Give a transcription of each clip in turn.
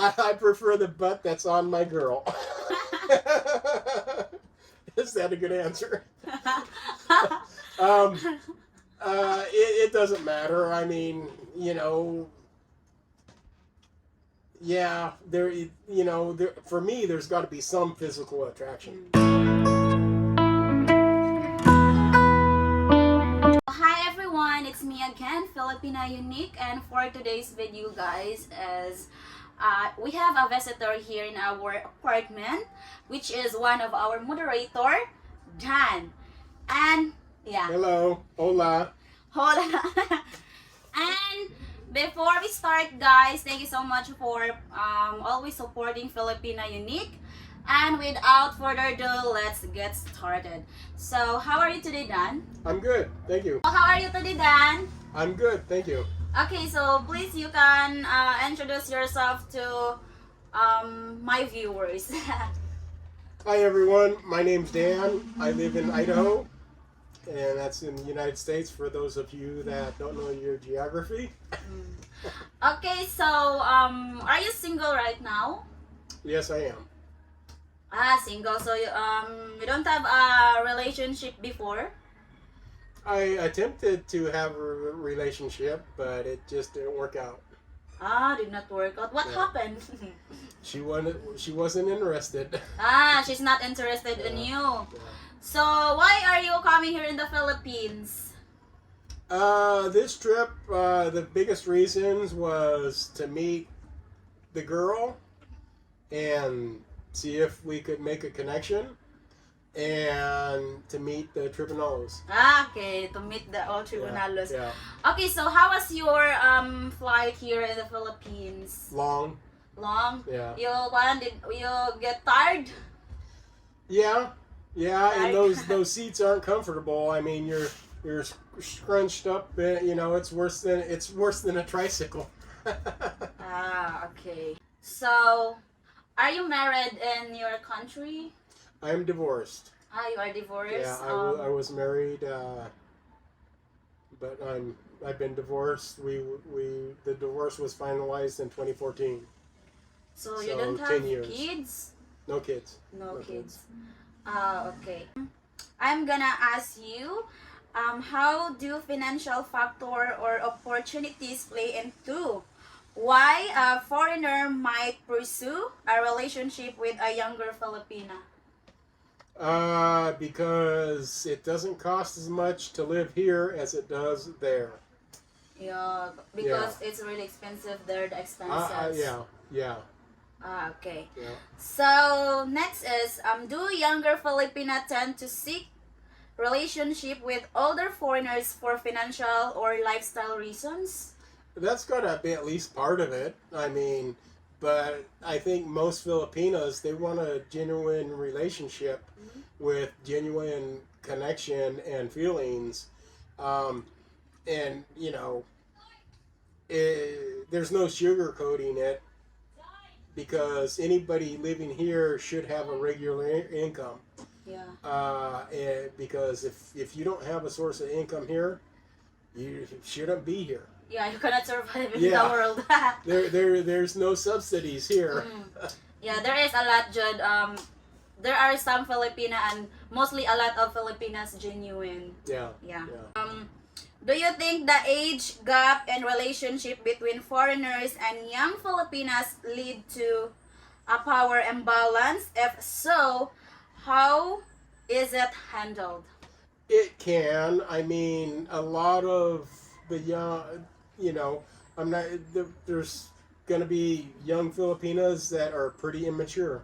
I prefer the butt that's on my girl. Is that a good answer? um, it doesn't matter. I mean, yeah, for me, there's got to be some physical attraction. Hi everyone, it's me again, Filipina Unique, and for today's video, guys, is we have a visitor here in our apartment, which is one of our moderator, Dan. And yeah. Hello, hola. Hola. And before we start, guys, thank you so much for always supporting Filipina Unique. And without further ado, let's get started. So, how are you today, Dan? I'm good, thank you. How are you today, Dan? I'm good, thank you. Okay, so please you can introduce yourself to my viewers. Hi everyone, my name's Dan. I live in Idaho, and that's in the United States for those of you that don't know your geography. Okay, so are you single right now? Yes, I am. Single. So you don't have a relationship before? I attempted to have a relationship, but it just didn't work out. Did not work out. What happened? She wasn't interested. She's not interested in you. Yeah. So why are you coming here in the Philippines? This trip, the biggest reasons was to meet the girl and see if we could make a connection, and to meet the tribunalos. Okay, to meet the all tribunalos. Yeah. Okay, so how was your flight here in the Philippines? Long. Yeah. Yeah. You get tired? Yeah. And Tired. those seats aren't comfortable. I mean, you're scrunched up. It's worse than a tricycle. Okay. So, are you married in your country? I'm divorced. You are divorced. Yeah, I was married, but I've been divorced. The divorce was finalized in 2014. So you so don't 10 have years. kids? No kids. No kids. Okay. I'm gonna ask you, how do financial factor or opportunities play into why a foreigner might pursue a relationship with a younger Filipina? Because it doesn't cost as much to live here as it does there. Yeah, because it's really expensive there, the expenses. Yeah. Okay. Yeah. So next is, do younger Filipina tend to seek relationship with older foreigners for financial or lifestyle reasons? That's gotta be at least part of it. I mean, but I think most Filipinos, they want a genuine relationship with genuine connection and feelings. And, there's no sugarcoating it, because anybody living here should have a regular income. Yeah. Because if you don't have a source of income here, you shouldn't be here. Yeah, you cannot survive in Yeah. the world. There's no subsidies here. Yeah, there is a lot, Jude. There are some Filipina and mostly a lot of Filipinas genuine. Yeah. Yeah. Do you think the age gap in relationship between foreigners and young Filipinas lead to a power imbalance? If so, how is it handled? It can. I mean, a lot of the young, I'm not. There's going to be young Filipinas that are pretty immature.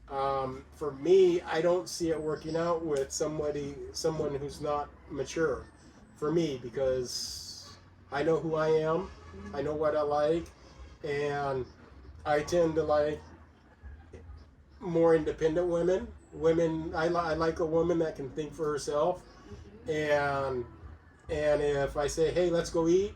For me, I don't see it working out with someone who's not mature. For me, because I know who I am, I know what I like, and I tend to like more independent women. I like a woman that can think for herself, and if I say, hey, let's go eat,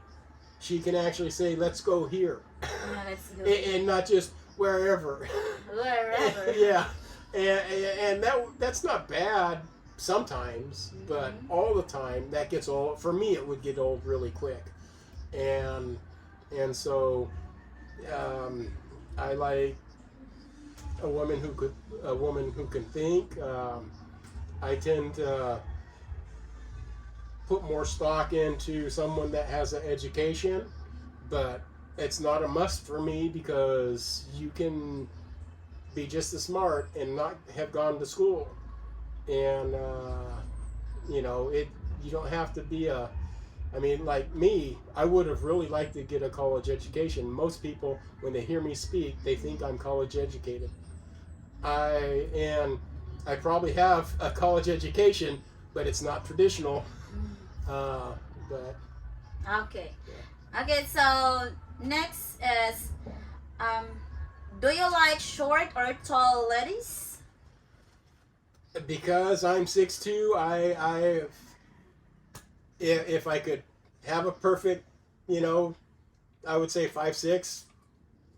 she can actually say, let's go here. Yeah, let's go. And not just wherever. Wherever. Yeah, and that's not bad sometimes, but all the time that gets old. For me, it would get old really quick, and so I like a woman who can think. I tend to put more stock into someone that has an education, but it's not a must for me because you can be just as smart and not have gone to school, and it. You don't have to be a. I mean, like me, I would have really liked to get a college education. Most people, when they hear me speak, they think I'm college educated. And I probably have a college education, but it's not traditional. Uh, but Okay. yeah. Okay, so next is um do you like short or tall ladies? Because I'm 6'2", if I could have a perfect, I would say 5'6",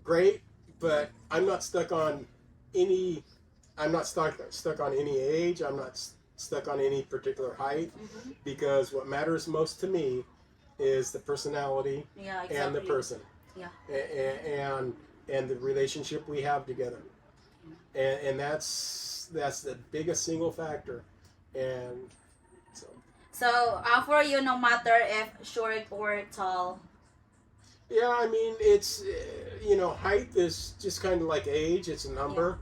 great. But I'm not stuck on any. I'm not stuck on any age. I'm not stuck on any particular height, Mm-hmm. because what matters most to me is the personality Yeah, and the exactly. person, Yeah. and the relationship we have together, and that's the biggest single factor, and so. So, for you, no matter if short or tall. Yeah, I mean, it's height is just kind of like age. It's a Yeah. number.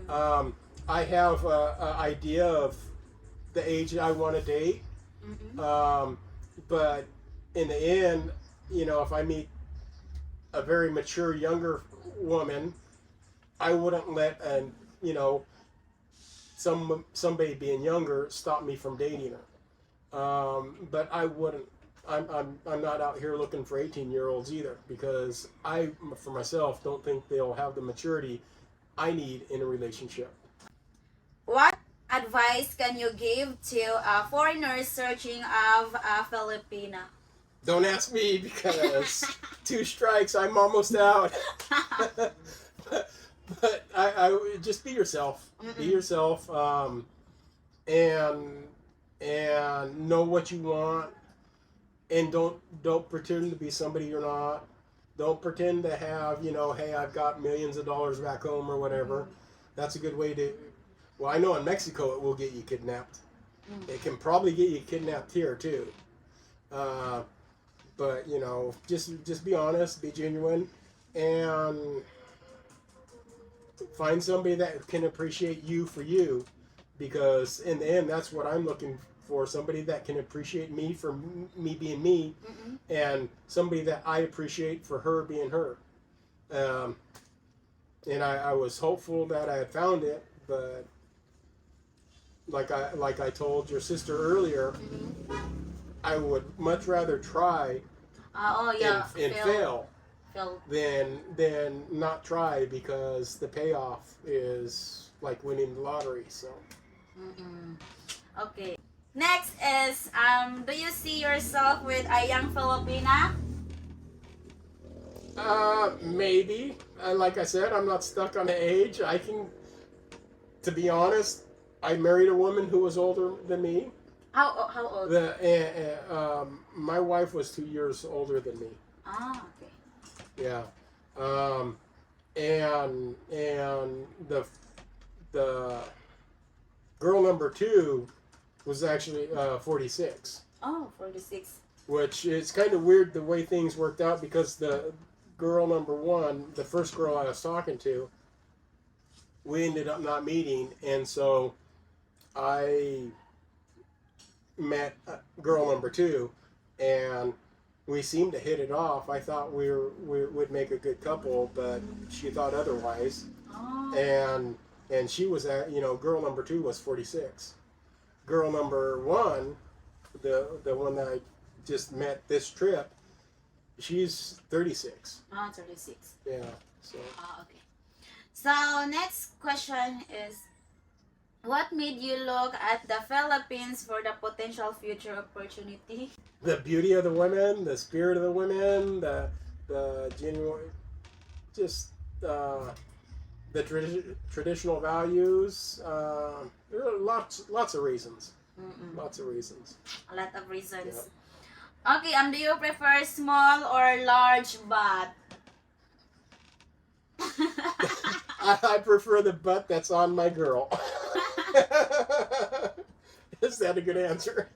Mm-hmm. I have a idea of the age I want to date, Mm-hmm. but in the end, if I meet a very mature younger woman, I wouldn't let somebody being younger stop me from dating her. But I wouldn't. I'm not out here looking for 18-year-olds either, because I, for myself, don't think they'll have the maturity I need in a relationship. What advice can you give to foreigners searching of Filipina? Don't ask me, because two strikes, I'm almost out. but I just be yourself. Be Mm-mm. yourself, and know what you want, and don't pretend to be somebody you're not. Don't pretend to have, hey, I've got millions of dollars back home or whatever. That's a good way to. Well, I know in Mexico it will get you kidnapped. It can probably get you kidnapped here too. Uh, but just be honest, be genuine, and find somebody that can appreciate you for you, because in the end, that's what I'm looking for. Somebody that can appreciate me for me being me, Mm-mm. and somebody that I appreciate for her being her. Um, and I was hopeful that I had found it, but like I told your sister earlier, Mm-hmm. I would much rather try Oh and, yeah, and fail Phil. than not try, because the payoff is like winning the lottery. So Mm-mm. Okay. Next is do you see yourself with a young Filipina? maybe, like I said, I'm not stuck on the age. I can, to be honest, I married a woman who was older than me. How old? My wife was 2 years older than me. Ah, okay. Yeah. Um, and the girl number two was actually 46, Oh, 46. which is kind of weird the way things worked out, because the girl number one, the first girl I was talking to, we ended up not meeting, and so I met girl number two, and we seemed to hit it off. I thought we would make a good couple, but she thought otherwise. Oh. And she was at, girl number two was 46. Girl number one, the one that I just met this trip, she's 36. Ah, 36. Yeah. So Ah, okay. So next question is, what made you look at the Philippines for the potential future opportunity? the beauty of the women, the spirit of the women, the genuine, just the traditional values. There are lots of reasons. Mm-mm. Lots of reasons. A lot of reasons. Okay, do you prefer small or large butt? I prefer the butt that's on my girl. Is that a good answer?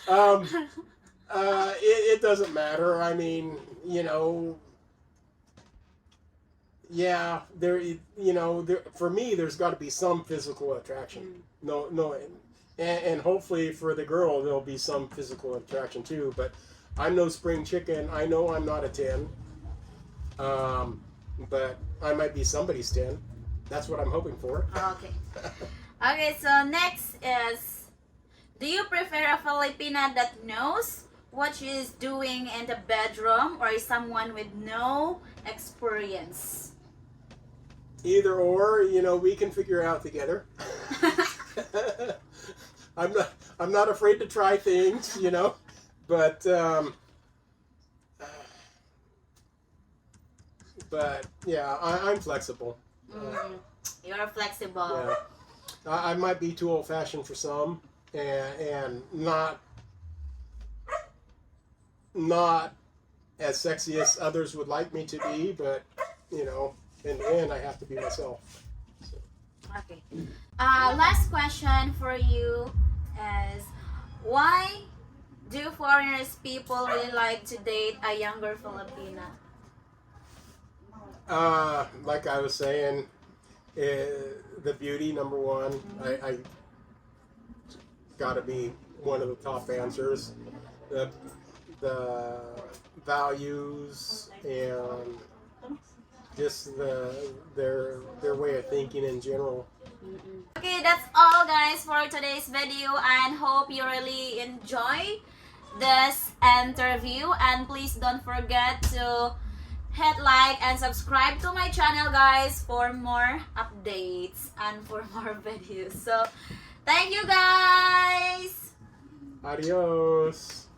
um, it doesn't matter. I mean, yeah, for me, there's got to be some physical attraction. No, and hopefully for the girl, there'll be some physical attraction too. But I'm no spring chicken. I know I'm not a 10. But I might be somebody's 10. That's what I'm hoping for. Okay. Okay, so next is, do you prefer a Filipina that knows what she is doing in the bedroom or someone with no experience? Either or, we can figure it out together. I'm not afraid to try things, but yeah, I'm flexible. You're flexible. Yeah, I might be too old-fashioned for some, and not as sexy as others would like me to be, but in the end, I have to be myself. So. Okay. Last question for you is, why do foreigners people really like to date a younger Filipina? Like I was saying, the beauty, number one. I gotta be one of the top answers. The values and just their way of thinking in general. Okay, that's all guys for today's video, and hope you really enjoy this interview, and please don't forget to hit like and subscribe to my channel guys for more updates and for more videos. So thank you guys. Adios.